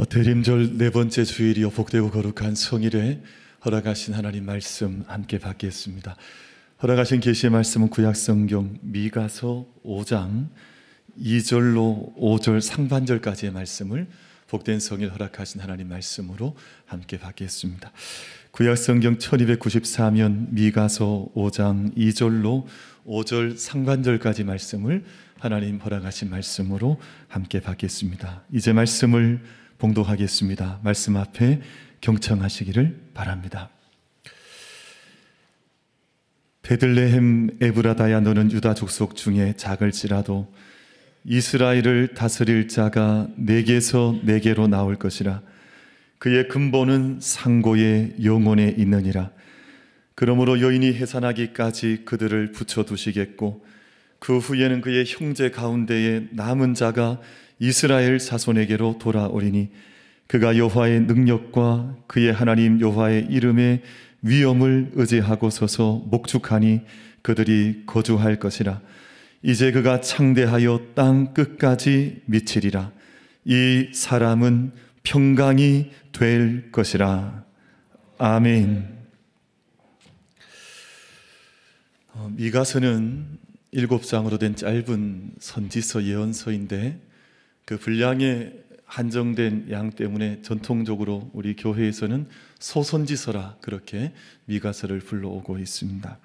대림절 네 번째 주일이요 복되고 거룩한 성일에 허락하신 하나님 말씀 함께 받겠습니다. 허락하신 계시의 말씀은 구약성경 미가서 5장 2절로 5절 상반절까지의 말씀을 복된 성일 허락하신 하나님 말씀으로 함께 받겠습니다. 구약성경 1294면 미가서 5장 2절로 5절 상반절까지 말씀을 하나님 허락하신 말씀으로 함께 받겠습니다. 이제 말씀을 봉독하겠습니다. 말씀 앞에 경청하시기를 바랍니다. 베들레헴 에브라다야, 너는 유다 족속 중에 작을지라도 이스라엘을 다스릴 자가 내게서 내게로 나올 것이라. 그의 근본은 상고의 영혼에 있느니라. 그러므로 여인이 해산하기까지 그들을 붙여두시겠고 그 후에는 그의 형제 가운데에 남은 자가 이스라엘 자손에게로 돌아오리니 그가 여호와의 능력과 그의 하나님 여호와의 이름의 위엄을 의지하고 서서 목축하니 그들이 거주할 것이라. 이제 그가 창대하여 땅 끝까지 미치리라. 이 사람은 평강이 될 것이라. 아멘. 미가서는 7장으로 된 짧은 선지서 예언서인데 그 분량에 한정된 양 때문에 전통적으로 우리 교회에서는 소선지서라 그렇게 미가서를 불러오고 있습니다.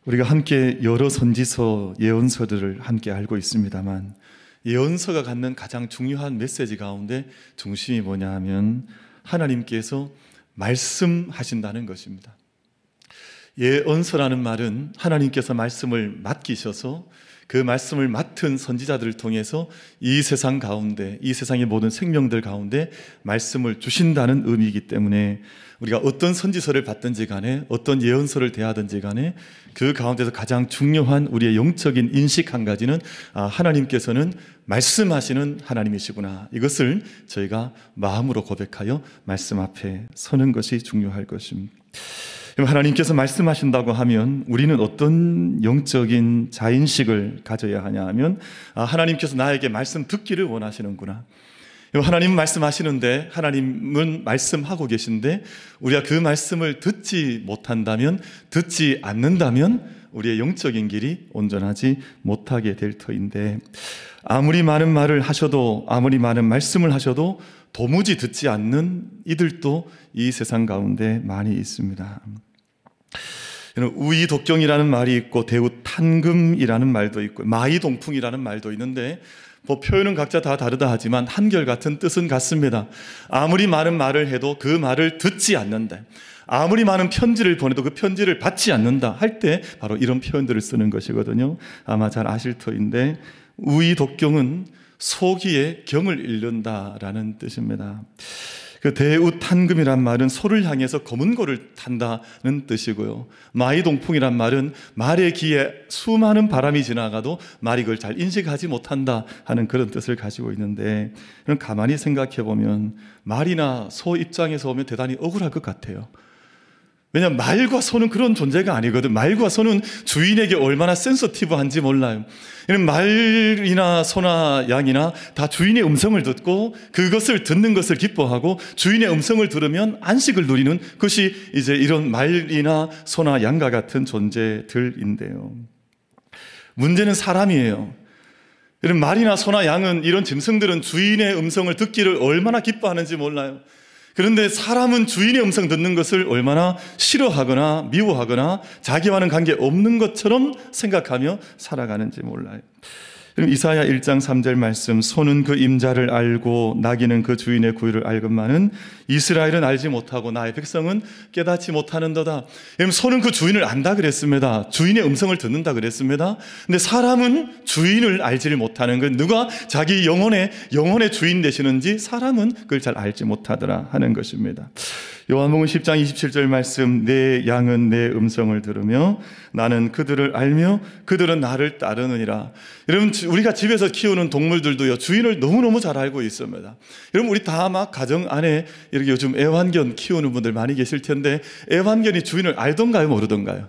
우리가 함께 여러 선지서, 예언서들을 함께 알고 있습니다만 예언서가 갖는 가장 중요한 메시지 가운데 중심이 뭐냐 하면 하나님께서 말씀하신다는 것입니다. 예언서라는 말은 하나님께서 말씀을 맡기셔서 그 말씀을 맡은 선지자들을 통해서 이 세상 가운데, 이 세상의 모든 생명들 가운데 말씀을 주신다는 의미이기 때문에 우리가 어떤 선지서를 받든지 간에 어떤 예언서를 대하든지 간에 그 가운데서 가장 중요한 우리의 영적인 인식 한 가지는 하나님께서는 말씀하시는 하나님이시구나. 이것을 저희가 마음으로 고백하여 말씀 앞에 서는 것이 중요할 것입니다. 하나님께서 말씀하신다고 하면 우리는 어떤 영적인 자인식을 가져야 하냐 하면 하나님께서 나에게 말씀 듣기를 원하시는구나. 하나님은 말씀하시는데, 하나님은 말씀하고 계신데 우리가 그 말씀을 듣지 못한다면, 듣지 않는다면 우리의 영적인 길이 온전하지 못하게 될 터인데, 아무리 많은 말을 하셔도, 아무리 많은 말씀을 하셔도 도무지 듣지 않는 이들도 이 세상 가운데 많이 있습니다. 우이독경이라는 말이 있고 대우탄금이라는 말도 있고 마이동풍이라는 말도 있는데 표현은 각자 다 다르다 하지만 한결같은 뜻은 같습니다. 아무리 많은 말을 해도 그 말을 듣지 않는다, 아무리 많은 편지를 보내도 그 편지를 받지 않는다 할 때 바로 이런 표현들을 쓰는 것이거든요. 아마 잘 아실 터인데 우이독경은 소기에 경을 잃는다라는 뜻입니다. 그 대우탄금이란 말은 소를 향해서 검은 고를 탄다는 뜻이고요. 마이동풍이란 말은 말의 귀에 수많은 바람이 지나가도 말이 그걸 잘 인식하지 못한다 하는 그런 뜻을 가지고 있는데, 가만히 생각해 보면 말이나 소 입장에서 보면 대단히 억울할 것 같아요. 왜냐하면 말과 소는 그런 존재가 아니거든. 말과 소는 주인에게 얼마나 센서티브한지 몰라요. 말이나 소나 양이나 다 주인의 음성을 듣고 그것을 듣는 것을 기뻐하고 주인의 음성을 들으면 안식을 누리는 것이 이제 이런 말이나 소나 양과 같은 존재들인데요. 문제는 사람이에요. 이런 말이나 소나 양은, 이런 짐승들은 주인의 음성을 듣기를 얼마나 기뻐하는지 몰라요. 그런데 사람은 주인의 음성 듣는 것을 얼마나 싫어하거나 미워하거나 자기와는 관계없는 것처럼 생각하며 살아가는지 몰라요. 그럼 이사야 1장 3절 말씀, 소는 그 임자를 알고 나귀는 그 주인의 구유를 알건만은 이스라엘은 알지 못하고 나의 백성은 깨닫지 못하는도다. 소는 그 주인을 안다 그랬습니다. 주인의 음성을 듣는다 그랬습니다. 근데 사람은 주인을 알지를 못하는 것, 누가 자기 영혼의 주인 되시는지 사람은 그걸 잘 알지 못하더라 하는 것입니다. 요한복음 10장 27절 말씀, 내 양은 내 음성을 들으며 나는 그들을 알며 그들은 나를 따르느니라. 여러분, 우리가 집에서 키우는 동물들도요, 주인을 너무너무 잘 알고 있습니다. 여러분, 우리 다 막 가정 안에 이렇게 요즘 애완견 키우는 분들 많이 계실 텐데, 애완견이 주인을 알던가요, 모르던가요?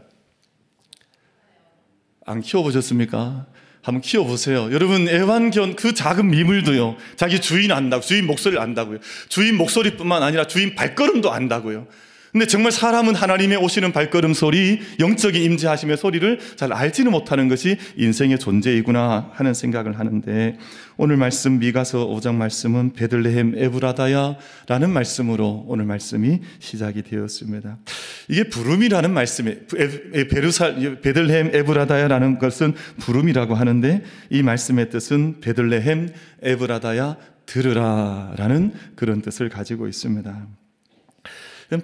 안 키워보셨습니까? 한번 키워보세요. 여러분, 애완견 그 작은 미물도요, 자기 주인 안다고, 주인 목소리를 안다고요. 주인 목소리뿐만 아니라 주인 발걸음도 안다고요. 근데 정말 사람은 하나님의 오시는 발걸음 소리, 영적인 임재하심의 소리를 잘 알지는 못하는 것이 인생의 존재이구나 하는 생각을 하는데, 오늘 말씀 미가서 5장 말씀은 베들레헴 에브라다야 라는 말씀으로 오늘 말씀이 시작이 되었습니다. 이게 부름이라는 말씀이, 베들레헴 에브라다야 라는 것은 부름이라고 하는데, 이 말씀의 뜻은 베들레헴 에브라다야 들으라 라는 그런 뜻을 가지고 있습니다.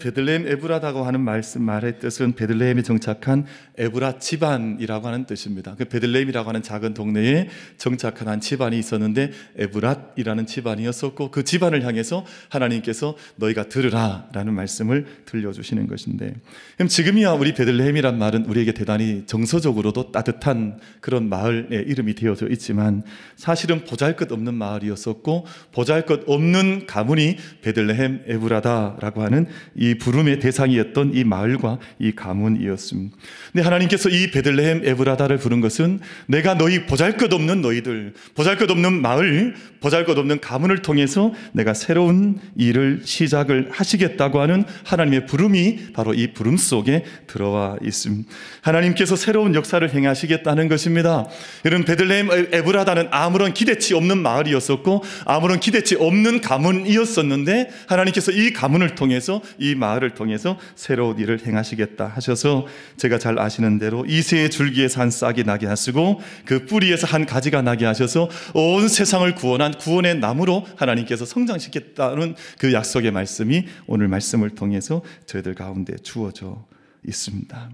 베들레헴 에브라다고 하는 말의 뜻은 베들레헴에 정착한 에브라 집안이라고 하는 뜻입니다. 그 베들레헴이라고 하는 작은 동네에 정착한 한 집안이 있었는데 에브랏이라는 집안이었었고, 그 집안을 향해서 하나님께서 너희가 들으라 라는 말씀을 들려주시는 것인데, 그럼 지금이야 우리 베들레헴이란 말은 우리에게 대단히 정서적으로도 따뜻한 그런 마을의 이름이 되어져 있지만, 사실은 보잘것없는 마을이었었고 보잘것없는 가문이 베들레헴 에브라다라고 하는 이 부름의 대상이었던 이 마을과 이 가문이었습니다. 근데 하나님께서 이 베들레헴 에브라다를 부른 것은 내가 너희 보잘것없는 너희들, 보잘것없는 마을, 보잘것없는 가문을 통해서 내가 새로운 일을 시작을 하시겠다고 하는 하나님의 부름이 바로 이 부름 속에 들어와 있습니다. 하나님께서 새로운 역사를 행하시겠다는 것입니다. 여러분, 베들레헴 에브라다는 아무런 기대치 없는 마을이었었고 아무런 기대치 없는 가문이었었는데, 하나님께서 이 가문을 통해서, 이 마을을 통해서 새로운 일을 행하시겠다 하셔서, 제가 잘 아시는 대로 이새의 줄기에서 한 싹이 나게 하시고 그 뿌리에서 한 가지가 나게 하셔서 온 세상을 구원한 구원의 나무로 하나님께서 성장시켰다는 그 약속의 말씀이 오늘 말씀을 통해서 저희들 가운데 주어져 있습니다.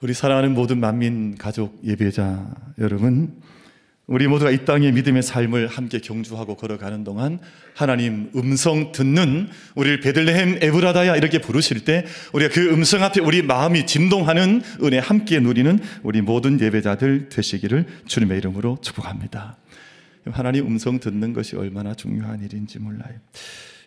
우리 사랑하는 모든 만민 가족 예배자 여러분, 우리 모두가 이 땅의 믿음의 삶을 함께 경주하고 걸어가는 동안 하나님 음성 듣는, 우리를 베들레헴 에브라다야 이렇게 부르실 때 우리가 그 음성 앞에 우리 마음이 진동하는 은혜 함께 누리는 우리 모든 예배자들 되시기를 주님의 이름으로 축복합니다. 하나님 음성 듣는 것이 얼마나 중요한 일인지 몰라요.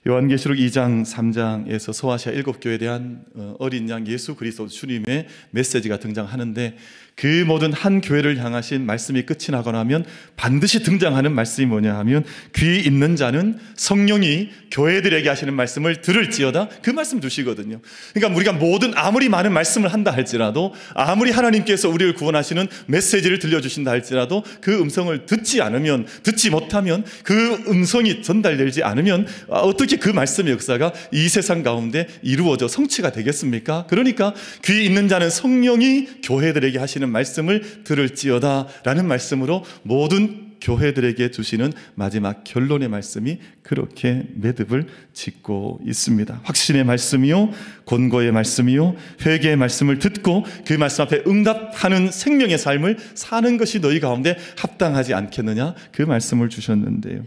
요한계시록 2장 3장에서 소아시아 7교회에 대한 어린 양 예수 그리스도 주님의 메시지가 등장하는데, 그 모든 한 교회를 향하신 말씀이 끝이 나고 나면 반드시 등장하는 말씀이 뭐냐 하면, 귀 있는 자는 성령이 교회들에게 하시는 말씀을 들을지어다, 그 말씀 주시거든요. 그러니까 우리가 모든 아무리 많은 말씀을 한다 할지라도, 아무리 하나님께서 우리를 구원하시는 메시지를 들려주신다 할지라도 그 음성을 듣지 않으면, 듣지 못하면, 그 음성이 전달되지 않으면 어떻게 그 말씀의 역사가 이 세상 가운데 이루어져 성취가 되겠습니까? 그러니까 귀 있는 자는 성령이 교회들에게 하시는 말씀을 들을지어다 라는 말씀으로 모든 교회들에게 주시는 마지막 결론의 말씀이 그렇게 매듭을 짓고 있습니다. 확신의 말씀이요, 권고의 말씀이요, 회개의 말씀을 듣고 그 말씀 앞에 응답하는 생명의 삶을 사는 것이 너희 가운데 합당하지 않겠느냐, 그 말씀을 주셨는데요.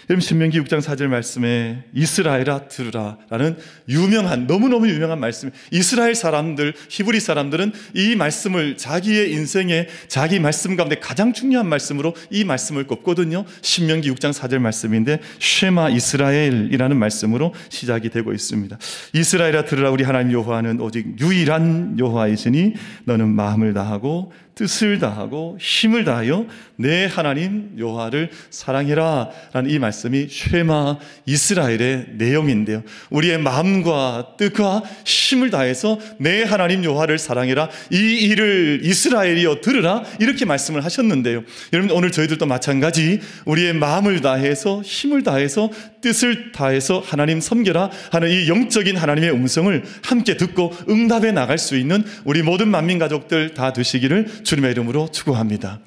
여러분, 신명기 6장 4절 말씀에 이스라엘아 들으라 라는 유명한, 너무너무 유명한 말씀, 이스라엘 사람들, 히브리 사람들은 이 말씀을 자기의 인생에 자기 말씀 가운데 가장 중요한 말씀으로 이 말씀을 꼽거든요. 신명기 6장 4절 말씀인데 쉐마 이스라엘이라는 말씀으로 시작이 되고 있습니다. 이스라엘아 들으라, 우리 하나님 여호와는 오직 유일한 여호와이시니 너는 마음을 다하고 뜻을 다하고 힘을 다하여 내 하나님 여호와를 사랑해라 라는 이 말씀이 쉐마 이스라엘의 내용인데요, 우리의 마음과 뜻과 힘을 다해서 내 하나님 여호와를 사랑해라, 이 일을 이스라엘이여 들으라, 이렇게 말씀을 하셨는데요. 여러분, 오늘 저희들도 마찬가지 우리의 마음을 다해서 힘을 다해서 뜻을 다해서 하나님 섬겨라 하는 이 영적인 하나님의 음성을 함께 듣고 응답해 나갈 수 있는 우리 모든 만민 가족들 다 되시기를 주님의 이름으로 축복합니다.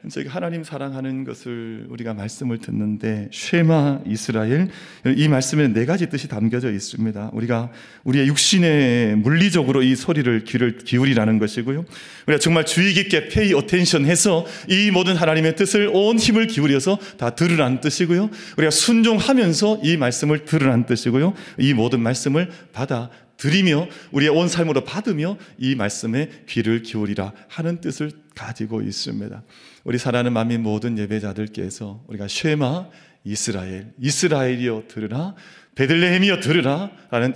저희가 하나님 사랑하는 것을 우리가 말씀을 듣는데, 쉐마 이스라엘, 이 말씀에 네 가지 뜻이 담겨져 있습니다. 우리가 우리의 육신의 물리적으로 이 소리를 귀를 기울이라는 것이고요, 우리가 정말 주의 깊게 pay attention 해서 이 모든 하나님의 뜻을 온 힘을 기울여서 다 들으라는 뜻이고요, 우리가 순종하면서 이 말씀을 들으라는 뜻이고요, 이 모든 말씀을 받아 드리며 우리의 온 삶으로 받으며 이 말씀에 귀를 기울이라 하는 뜻을 가지고 있습니다. 우리 사랑하는 만민 모든 예배자들께서 우리가 쉐마 이스라엘, 이스라엘이여 들으라, 베들레헴이여 들으라 라는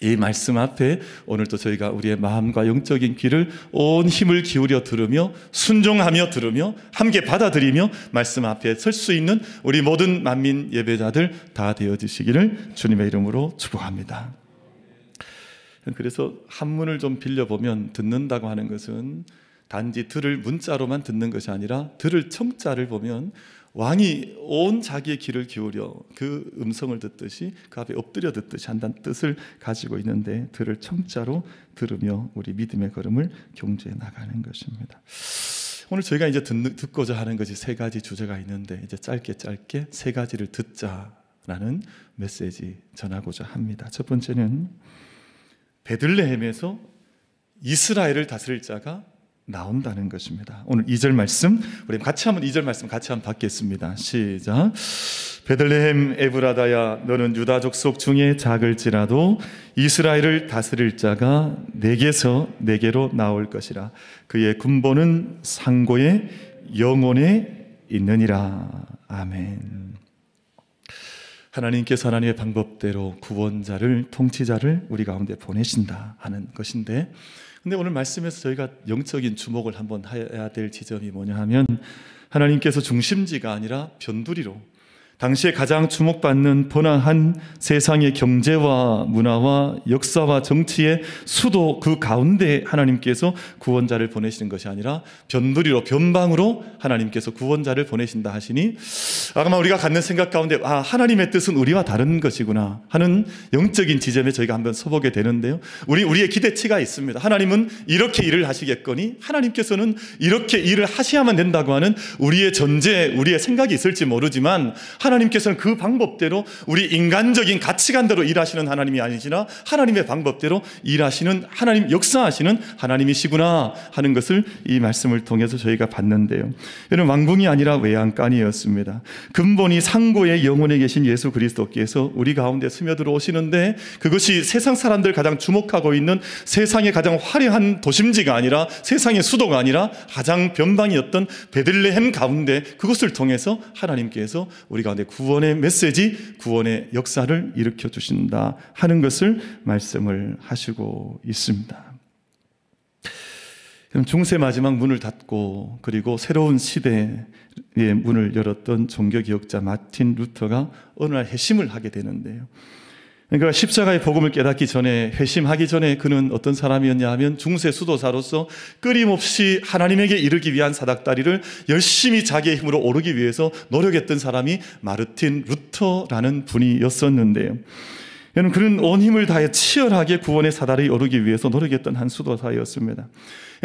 이 말씀 앞에 오늘도 저희가 우리의 마음과 영적인 귀를 온 힘을 기울여 들으며 순종하며 들으며 함께 받아들이며 말씀 앞에 설 수 있는 우리 모든 만민 예배자들 다 되어주시기를 주님의 이름으로 축복합니다. 그래서 한문을 좀 빌려보면 듣는다고 하는 것은 단지 들을 문자로만 듣는 것이 아니라 들을 청자를 보면 왕이 온 자기의 귀를 기울여 그 음성을 듣듯이 그 앞에 엎드려 듣듯이 한다는 뜻을 가지고 있는데 들을 청자로 들으며 우리 믿음의 걸음을 경주해 나가는 것입니다. 오늘 저희가 이제 듣고자 하는 것이 세 가지 주제가 있는데 이제 짧게 세 가지를 듣자라는 메시지 전하고자 합니다. 첫 번째는 베들레헴에서 이스라엘을 다스릴 자가 나온다는 것입니다. 오늘 2절 말씀 우리 같이 한번 2절 말씀 같이 한번 받겠습니다. 시작. 베들레헴 에브라다야 너는 유다 족속 중에 작을지라도 이스라엘을 다스릴 자가 내게서 내게로 나올 것이라. 그의 근본은 상고의 영혼에 있느니라. 아멘. 하나님께서 하나님의 방법대로 구원자를 통치자를 우리 가운데 보내신다 하는 것인데, 근데 오늘 말씀에서 저희가 영적인 주목을 한번 해야 될 지점이 뭐냐 하면 하나님께서 중심지가 아니라 변두리로 당시에 가장 주목받는 번화한 세상의 경제와 문화와 역사와 정치의 수도 그 가운데 하나님께서 구원자를 보내시는 것이 아니라 변두리로 변방으로 하나님께서 구원자를 보내신다 하시니 아마 우리가 갖는 생각 가운데 하나님의 뜻은 우리와 다른 것이구나 하는 영적인 지점에 저희가 한번 서보게 되는데요. 우리의 기대치가 있습니다. 하나님은 이렇게 일을 하시겠거니 하나님께서는 이렇게 일을 하셔야만 된다고 하는 우리의 전제, 우리의 생각이 있을지 모르지만 하나님께서는 그 방법대로 우리 인간적인 가치관대로 일하시는 하나님이 아니시나 하나님의 방법대로 일하시는 하나님, 역사하시는 하나님이시구나 하는 것을 이 말씀을 통해서 저희가 봤는데요. 이는 왕궁이 아니라 외양간이었습니다. 근본이 상고의 영혼에 계신 예수 그리스도께서 우리 가운데 스며들어 오시는데 그것이 세상 사람들 가장 주목하고 있는 세상의 가장 화려한 도심지가 아니라 세상의 수도가 아니라 가장 변방이었던 베들레헴 가운데 그것을 통해서 하나님께서 우리 가운데 구원의 메시지, 구원의 역사를 일으켜 주신다 하는 것을 말씀을 하시고 있습니다. 그럼 중세 마지막 문을 닫고 그리고 새로운 시대의 문을 열었던 종교개혁자 마틴 루터가 어느 날 회심을 하게 되는데요. 그러니까 십자가의 복음을 깨닫기 전에, 회심하기 전에 그는 어떤 사람이었냐 하면 중세 수도사로서 끊임없이 하나님에게 이르기 위한 사닥다리를 열심히 자기의 힘으로 오르기 위해서 노력했던 사람이 마르틴 루터라는 분이었었는데요. 그는 온 힘을 다해 치열하게 구원의 사다리에 오르기 위해서 노력했던 한 수도사였습니다.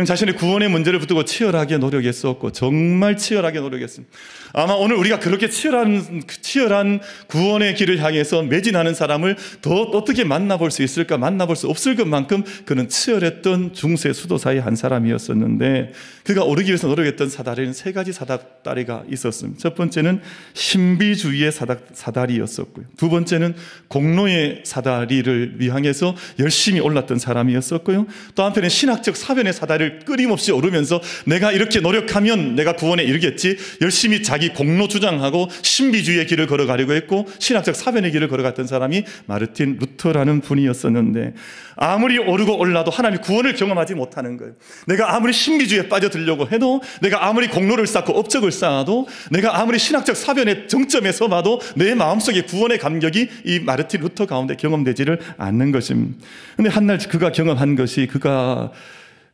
자신의 구원의 문제를 붙들고 치열하게 노력했었고 정말 치열하게 노력했습니다. 아마 오늘 우리가 그렇게 치열한 구원의 길을 향해서 매진하는 사람을 더 어떻게 만나볼 수 있을까, 만나볼 수 없을 것만큼 그는 치열했던 중세 수도사의 한 사람이었었는데 그가 오르기 위해서 노력했던 사다리는 세 가지 사다리가 있었습니다. 첫 번째는 신비주의의 사다리였었고요. 두 번째는 공로의 사다리를 향해서 열심히 올랐던 사람이었었고요. 또 한편에 신학적 사변의 사다리를 끊임없이 오르면서 내가 이렇게 노력하면 내가 구원에 이르겠지, 열심히 자기 공로 주장하고 신비주의의 길을 걸어가려고 했고 신학적 사변의 길을 걸어갔던 사람이 마르틴 루터라는 분이었었는데 아무리 오르고 올라도 하나님의 구원을 경험하지 못하는 거예요. 내가 아무리 신비주의에 빠져들려고 해도, 내가 아무리 공로를 쌓고 업적을 쌓아도, 내가 아무리 신학적 사변의 정점에 서봐도 내 마음속에 구원의 감격이 이 마르틴 루터 가운데 경험되지를 않는 것입니다. 그런데 한날 그가 경험한 것이, 그가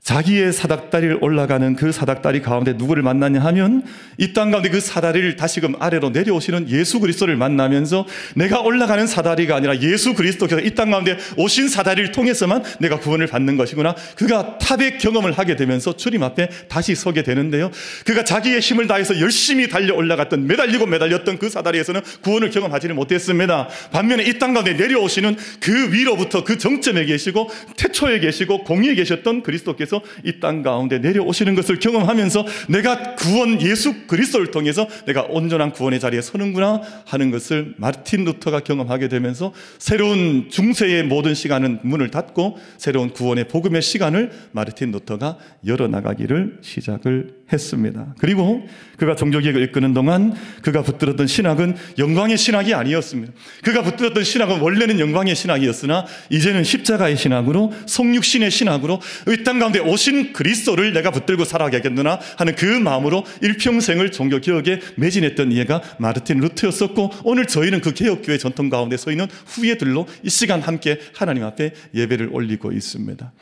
자기의 사닥다리를 올라가는 그 사닥다리 가운데 누구를 만났냐 하면 이 땅 가운데 그 사다리를 다시금 아래로 내려오시는 예수 그리스도를 만나면서 내가 올라가는 사다리가 아니라 예수 그리스도께서 이 땅 가운데 오신 사다리를 통해서만 내가 구원을 받는 것이구나. 그가 탑의 경험을 하게 되면서 주님 앞에 다시 서게 되는데요. 그가 자기의 힘을 다해서 열심히 달려 올라갔던, 매달렸던 그 사다리에서는 구원을 경험하지를 못했습니다. 반면에 이 땅 가운데 내려오시는 그 위로부터 그 정점에 계시고 태초에 계시고 공의에 계셨던 그리스도께서 이 땅 가운데 내려오시는 것을 경험하면서 내가 구원, 예수 그리스도를 통해서 내가 온전한 구원의 자리에 서는구나 하는 것을 마르틴 루터가 경험하게 되면서 새로운 중세의 모든 시간은 문을 닫고 새로운 구원의 복음의 시간을 마르틴 루터가 열어나가기를 시작을 했습니다. 그리고 그가 종교개혁을 이끄는 동안 그가 붙들었던 신학은 영광의 신학이 아니었습니다. 그가 붙들었던 신학은 원래는 영광의 신학이었으나 이제는 십자가의 신학으로, 성육신의 신학으로 이 땅 가운데 오신 그리스도를 내가 붙들고 살아가겠느냐 하는 그 마음으로 일평생을 종교개혁에 매진했던 이가 마르틴 루터였었고, 오늘 저희는 그 개혁교회 전통 가운데 서 있는 후예들로 이 시간 함께 하나님 앞에 예배를 올리고 있습니다.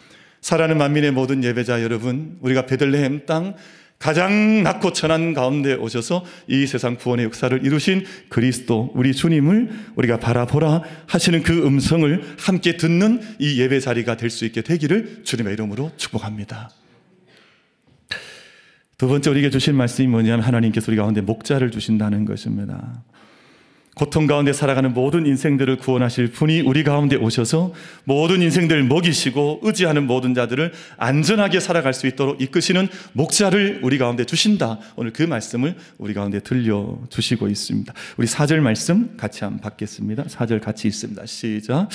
사랑하는 만민의 모든 예배자 여러분, 우리가 베들레헴 땅 가장 낮고 천한 가운데 오셔서 이 세상 구원의 역사를 이루신 그리스도, 우리 주님을 우리가 바라보라 하시는 그 음성을 함께 듣는 이 예배 자리가 될 수 있게 되기를 주님의 이름으로 축복합니다. 두 번째 우리에게 주신 말씀이 뭐냐면, 하나님께서 우리 가운데 목자를 주신다는 것입니다. 고통 가운데 살아가는 모든 인생들을 구원하실 분이 우리 가운데 오셔서 모든 인생들을 먹이시고 의지하는 모든 자들을 안전하게 살아갈 수 있도록 이끄시는 목자를 우리 가운데 주신다. 오늘 그 말씀을 우리 가운데 들려주시고 있습니다. 우리 4절 말씀 같이 한번 받겠습니다. 4절 같이 읽습니다. 시작.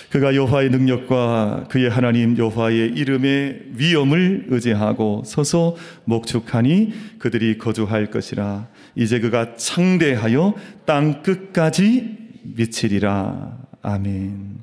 그가 여호와의 능력과 그의 하나님 여호와의 이름의 위엄을 의지하고 서서 목축하니 그들이 거주할 것이라. 이제 그가 창대하여 땅 끝까지 미치리라. 아멘.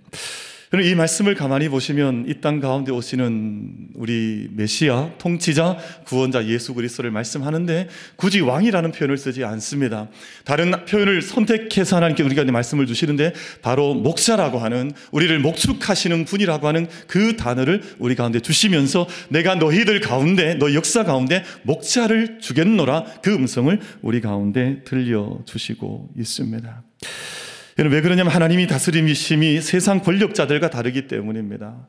이 말씀을 가만히 보시면 이 땅 가운데 오시는 우리 메시아, 통치자, 구원자 예수 그리스도를 말씀하는데 굳이 왕이라는 표현을 쓰지 않습니다. 다른 표현을 선택해서 하나님께 우리가 말씀을 주시는데 바로 목자라고 하는, 우리를 목축하시는 분이라고 하는 그 단어를 우리 가운데 주시면서 내가 너희들 가운데, 너희 역사 가운데 목자를 주겠노라, 그 음성을 우리 가운데 들려주시고 있습니다. 왜 그러냐면 하나님이 다스림이심이 세상 권력자들과 다르기 때문입니다.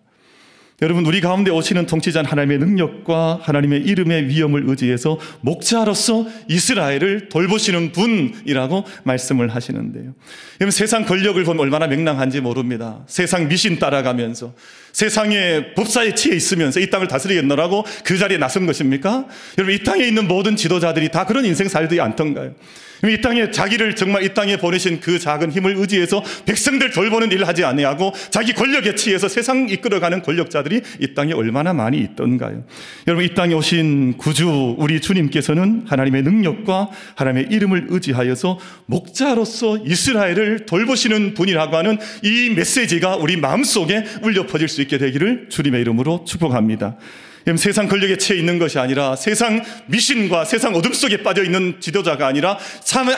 여러분, 우리 가운데 오시는 통치자는 하나님의 능력과 하나님의 이름의 위엄을 의지해서 목자로서 이스라엘을 돌보시는 분이라고 말씀을 하시는데요. 여러분, 세상 권력을 보면 얼마나 맹랑한지 모릅니다. 세상 미신 따라가면서 세상의 법사에 치여 있으면서 이 땅을 다스리겠노라고 그 자리에 나선 것입니까? 여러분, 이 땅에 있는 모든 지도자들이 다 그런 인생 살지 않던가요? 이 땅에 자기를 정말 이 땅에 보내신 그 작은 힘을 의지해서 백성들 돌보는 일을 하지 아니하고 자기 권력에 취해서 세상 이끌어가는 권력자들이 이 땅에 얼마나 많이 있던가요? 여러분, 이 땅에 오신 구주 우리 주님께서는 하나님의 능력과 하나님의 이름을 의지하여서 목자로서 이스라엘을 돌보시는 분이라고 하는 이 메시지가 우리 마음속에 울려 퍼질 수 있게 되기를 주님의 이름으로 축복합니다. 세상 권력에 채 있는 것이 아니라 세상 미신과 세상 어둠 속에 빠져 있는 지도자가 아니라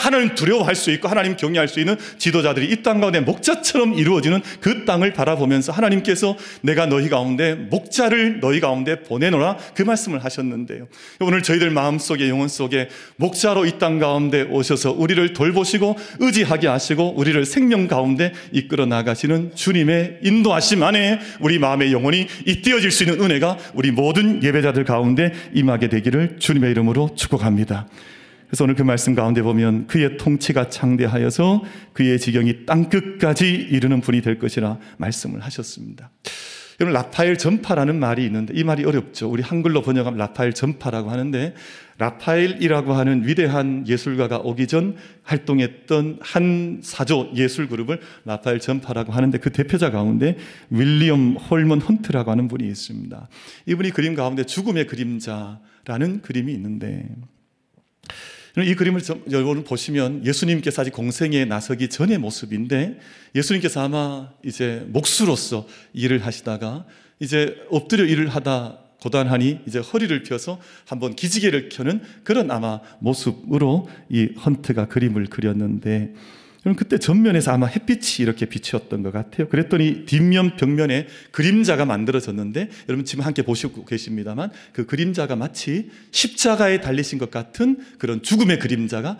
하나님 두려워할 수 있고 하나님 경외할 수 있는 지도자들이 이 땅 가운데 목자처럼 이루어지는 그 땅을 바라보면서 하나님께서 내가 너희 가운데 목자를 너희 가운데 보내노라, 그 말씀을 하셨는데요. 오늘 저희들 마음속에, 영혼 속에 목자로 이 땅 가운데 오셔서 우리를 돌보시고 의지하게 하시고 우리를 생명 가운데 이끌어 나가시는 주님의 인도하심 안에 우리 마음의 영혼이 잇대어질 수 있는 은혜가 우리 모든 예배자들 가운데 임하게 되기를 주님의 이름으로 축복합니다. 그래서 오늘 그 말씀 가운데 보면 그의 통치가 창대하여서 그의 지경이 땅끝까지 이르는 분이 될 것이라 말씀을 하셨습니다. 여러분, 라파엘 전파라는 말이 있는데 이 말이 어렵죠. 우리 한글로 번역하면 라파엘 전파라고 하는데, 라파엘이라고 하는 위대한 예술가가 오기 전 활동했던 한 사조 예술 그룹을 라파엘 전파라고 하는데, 그 대표자 가운데 윌리엄 홀먼 헌트라고 하는 분이 있습니다. 이분이 그림 가운데 죽음의 그림자라는 그림이 있는데, 이 그림을 여러분 보시면 예수님께서 아직 공생에 나서기 전의 모습인데, 예수님께서 아마 이제 목수로서 일을 하시다가 이제 엎드려 일을 하다 고단하니 이제 허리를 펴서 한번 기지개를 켜는 그런 아마 모습으로 이 헌트가 그림을 그렸는데, 그럼 그때 전면에서 아마 햇빛이 이렇게 비추었던 것 같아요. 그랬더니 뒷면 벽면에 그림자가 만들어졌는데, 여러분 지금 함께 보시고 계십니다만 그 그림자가 마치 십자가에 달리신 것 같은 그런 죽음의 그림자가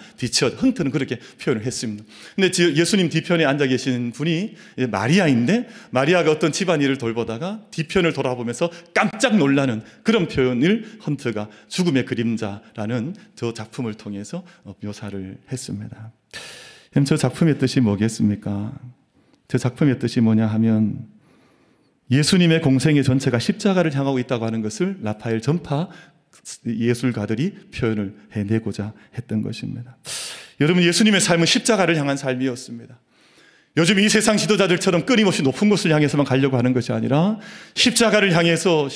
헌트는 그렇게 표현을 했습니다. 근데 예수님 뒤편에 앉아 계신 분이 마리아인데, 마리아가 어떤 집안일을 돌보다가 뒤편을 돌아보면서 깜짝 놀라는 그런 표현을 헌트가 죽음의 그림자라는 저 작품을 통해서 묘사를 했습니다. 저 작품의 뜻이 뭐겠습니까? 저 작품의 뜻이 뭐냐 하면 예수님의 공생의 전체가 십자가를 향하고 있다고 하는 것을 라파엘 전파 예술가들이 표현을 해내고자 했던 것입니다. 여러분, 예수님의 삶은 십자가를 향한 삶이었습니다. 요즘 이 세상 지도자들처럼 끊임없이 높은 곳을 향해서만 가려고 하는 것이 아니라 십자가를 향해서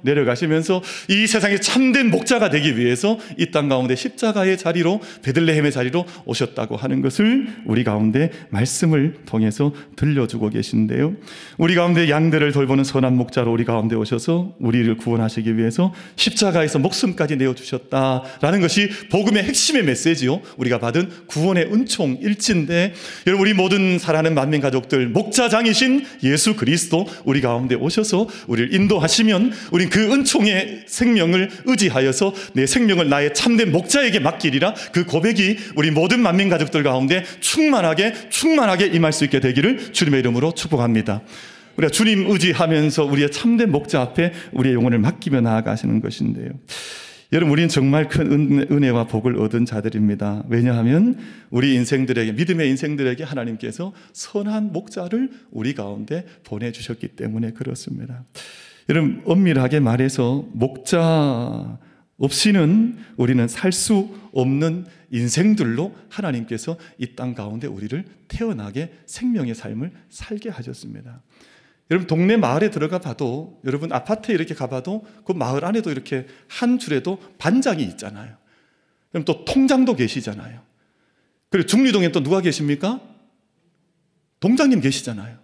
내려가시면서 이 세상의 참된 목자가 되기 위해서 이 땅 가운데 십자가의 자리로, 베들레헴의 자리로 오셨다고 하는 것을 우리 가운데 말씀을 통해서 들려주고 계신데요. 우리 가운데 양들을 돌보는 선한 목자로 우리 가운데 오셔서 우리를 구원하시기 위해서 십자가에서 목숨까지 내어주셨다라는 것이 복음의 핵심의 메시지요. 우리가 받은 구원의 은총 일치인데, 여러분, 우리 모든 사랑하는 만민 가족들, 목자장이신 예수 그리스도 우리 가운데 오셔서 우리를 인도하시면 우린 그 은총의 생명을 의지하여서 내 생명을 나의 참된 목자에게 맡기리라, 그 고백이 우리 모든 만민 가족들 가운데 충만하게 임할 수 있게 되기를 주님의 이름으로 축복합니다. 우리가 주님 의지하면서 우리의 참된 목자 앞에 우리의 영혼을 맡기며 나아가시는 것인데요. 여러분, 우리는 정말 큰 은혜와 복을 얻은 자들입니다. 왜냐하면 우리 인생들에게, 믿음의 인생들에게 하나님께서 선한 목자를 우리 가운데 보내주셨기 때문에 그렇습니다. 여러분, 엄밀하게 말해서 목자 없이는 우리는 살 수 없는 인생들로 하나님께서 이 땅 가운데 우리를 태어나게 생명의 삶을 살게 하셨습니다. 여러분, 동네 마을에 들어가 봐도, 여러분 아파트에 이렇게 가봐도 그 마을 안에도 이렇게 한 줄에도 반장이 있잖아요. 그럼 또 통장도 계시잖아요. 그리고 중리동에 또 누가 계십니까? 동장님 계시잖아요.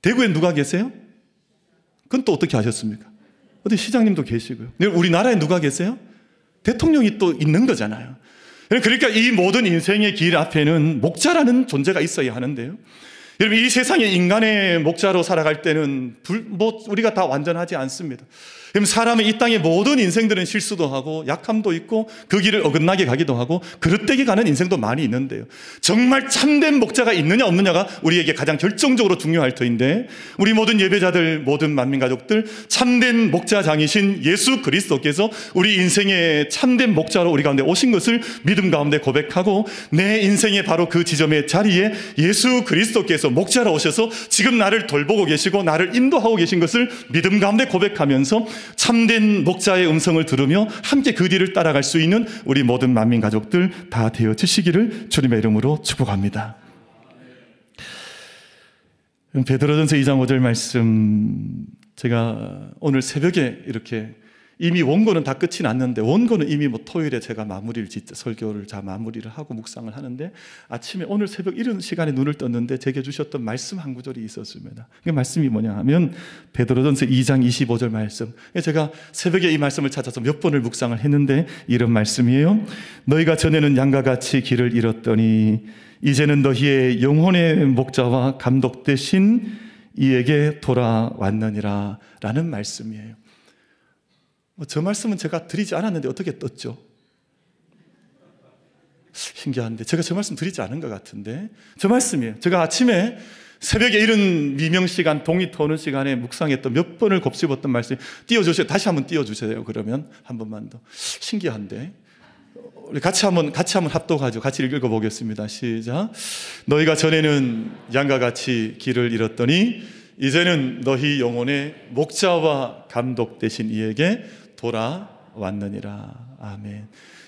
대구엔 누가 계세요? 그건 또 어떻게 하셨습니까? 어디 시장님도 계시고요. 우리나라에 누가 계세요? 대통령이 또 있는 거잖아요. 그러니까 이 모든 인생의 길 앞에는 목자라는 존재가 있어야 하는데요. 여러분, 이 세상에 인간의 목자로 살아갈 때는 우리가 다 완전하지 않습니다. 그럼 사람은 이 땅의 모든 인생들은 실수도 하고 약함도 있고 그 길을 어긋나게 가기도 하고 그릇되게 가는 인생도 많이 있는데요. 정말 참된 목자가 있느냐 없느냐가 우리에게 가장 결정적으로 중요할 터인데, 우리 모든 예배자들, 모든 만민 가족들, 참된 목자장이신 예수 그리스도께서 우리 인생의 참된 목자로 우리 가운데 오신 것을 믿음 가운데 고백하고, 내 인생의 바로 그 지점의 자리에 예수 그리스도께서 목자로 오셔서 지금 나를 돌보고 계시고 나를 인도하고 계신 것을 믿음 가운데 고백하면서 참된 목자의 음성을 들으며 함께 그 뒤를 따라갈 수 있는 우리 모든 만민 가족들 다 되어지시기를 주님의 이름으로 축복합니다. 베드로전서 2장 5절 말씀, 제가 오늘 새벽에 이렇게 이미 원고는 다 끝이 났는데, 원고는 이미 토요일에 제가 설교를 마무리를 하고 묵상을 하는데, 아침에 오늘 새벽 이런 시간에 눈을 떴는데 제게 주셨던 말씀 한 구절이 있었습니다. 그 말씀이 뭐냐 하면 베드로전서 2장 25절 말씀. 제가 새벽에 이 말씀을 찾아서 몇 번을 묵상을 했는데 이런 말씀이에요. 너희가 전에는 양과 같이 길을 잃었더니 이제는 너희의 영혼의 목자와 감독 되신 이에게 돌아왔느니라 라는 말씀이에요. 저 말씀은 제가 드리지 않았는데 어떻게 떴죠? 신기한데, 제가 저 말씀 드리지 않은 것 같은데 저 말씀이에요. 제가 아침에 새벽에 이런 미명시간, 동이 터는 시간에 묵상했던 몇 번을 곱씹었던 말씀 띄워주세요. 다시 한번 띄워주세요. 그러면 한 번만 더. 신기한데, 우리 같이 한번 합독하죠. 같이 읽어보겠습니다. 시작. 너희가 전에는 양과 같이 길을 잃었더니 이제는 너희 영혼의 목자와 감독 되신 이에게 돌아왔느니라. 아멘.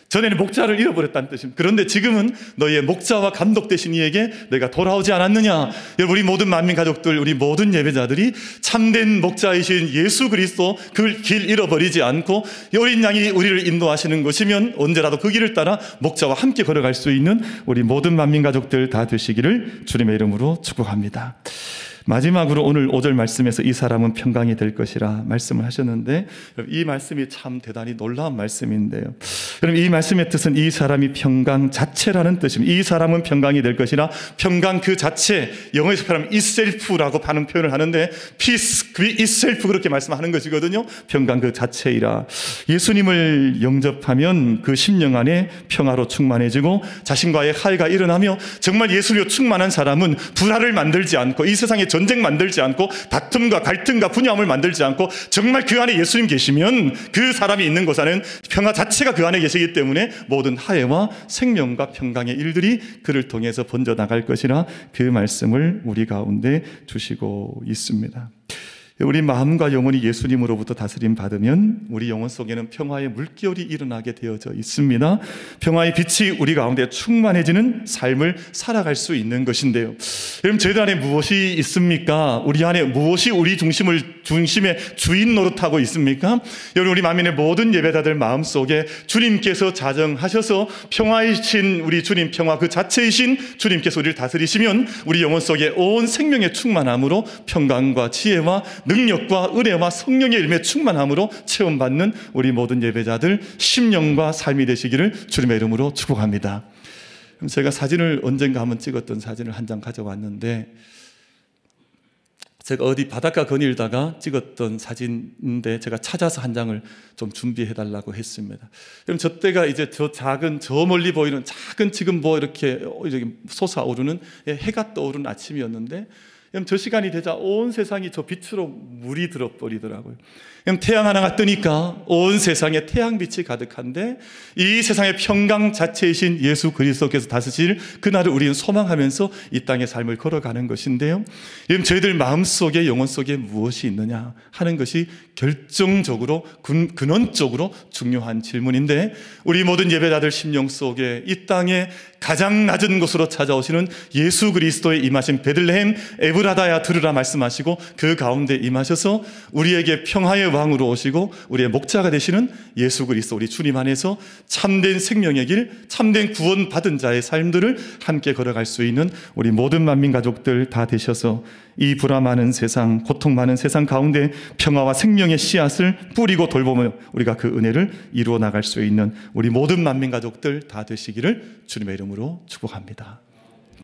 전에는 목자를 잃어버렸다는 뜻입니다. 그런데 지금은 너희의 목자와 감독 되신 이에게 너희가 돌아오지 않았느냐. 여러분, 우리 모든 만민 가족들, 우리 모든 예배자들이 참된 목자이신 예수 그리스도 그 길 잃어버리지 않고 어린 양이 우리를 인도하시는 것이면 언제라도 그 길을 따라 목자와 함께 걸어갈 수 있는 우리 모든 만민 가족들 다 되시기를 주님의 이름으로 축복합니다. 마지막으로 오늘 5절 말씀에서 이 사람은 평강이 될 것이라 말씀을 하셨는데, 이 말씀이 참 대단히 놀라운 말씀인데요. 그럼 이 말씀의 뜻은 이 사람이 평강 자체라는 뜻입니다. 이 사람은 평강이 될 것이라, 평강 그 자체, 영어에서 말하면 itself라고 하는 표현을 하는데 peace itself 그렇게 말씀하는 것이거든요. 평강 그 자체이라. 예수님을 영접하면 그 심령 안에 평화로 충만해지고 자신과의 화해가 일어나며, 정말 예수로 충만한 사람은 불화를 만들지 않고 이 세상에 전쟁 만들지 않고 다툼과 갈등과 분야함을 만들지 않고, 정말 그 안에 예수님 계시면 그 사람이 있는 곳 안에는 평화 자체가 그 안에 계시기 때문에 모든 화해와 생명과 평강의 일들이 그를 통해서 번져나갈 것이라 그 말씀을 우리 가운데 주시고 있습니다. 우리 마음과 영혼이 예수님으로부터 다스림 받으면 우리 영혼 속에는 평화의 물결이 일어나게 되어져 있습니다. 평화의 빛이 우리 가운데 충만해지는 삶을 살아갈 수 있는 것인데요. 여러분, 저희들 안에 무엇이 있습니까? 우리 안에 무엇이 우리 중심의 주인 노릇하고 있습니까? 여러분, 우리 만민의 모든 예배자들 마음속에 주님께서 자정하셔서 평화이신 우리 주님, 평화 그 자체이신 주님께서 우리를 다스리시면 우리 영혼 속에 온 생명의 충만함으로 평강과 지혜와 능력과 은혜와 성령의 열매 충만함으로 체험받는 우리 모든 예배자들 심령과 삶이 되시기를 주님의 이름으로 축복합니다. 제가 사진을 언젠가 한번 찍었던 사진을 한 장 가져왔는데, 제가 어디 바닷가 거닐다가 찍었던 사진인데 제가 찾아서 한 장을 좀 준비해달라고 했습니다. 그럼 저 때가 이제 저 멀리 보이는 작은 지금 뭐 이렇게 솟아오르는 해가 떠오르는 아침이었는데, 저 시간이 되자 온 세상이 저 빛으로 물이 들어버리더라고요. 태양 하나가 뜨니까 온 세상에 태양빛이 가득한데, 이 세상의 평강 자체이신 예수 그리스도께서 다스릴 그날을 우리는 소망하면서 이 땅의 삶을 걸어가는 것인데요. 저희들 마음속에 영혼 속에 무엇이 있느냐 하는 것이 결정적으로 근원적으로 중요한 질문인데, 우리 모든 예배자들 심령 속에 이 땅에 가장 낮은 곳으로 찾아오시는 예수 그리스도의 임하신 베들레헴 에브라다야 들으라 말씀하시고 그 가운데 임하셔서 우리에게 평화의 왕으로 오시고 우리의 목자가 되시는 예수 그리스도 우리 주님 안에서 참된 생명의 길, 참된 구원 받은 자의 삶들을 함께 걸어갈 수 있는 우리 모든 만민 가족들 다 되셔서 이 불화 많은 세상, 고통 많은 세상 가운데 평화와 생명의 씨앗을 뿌리고 돌보며 우리가 그 은혜를 이루어 나갈 수 있는 우리 모든 만민 가족들 다 되시기를 주님의 이름으로 축복합니다.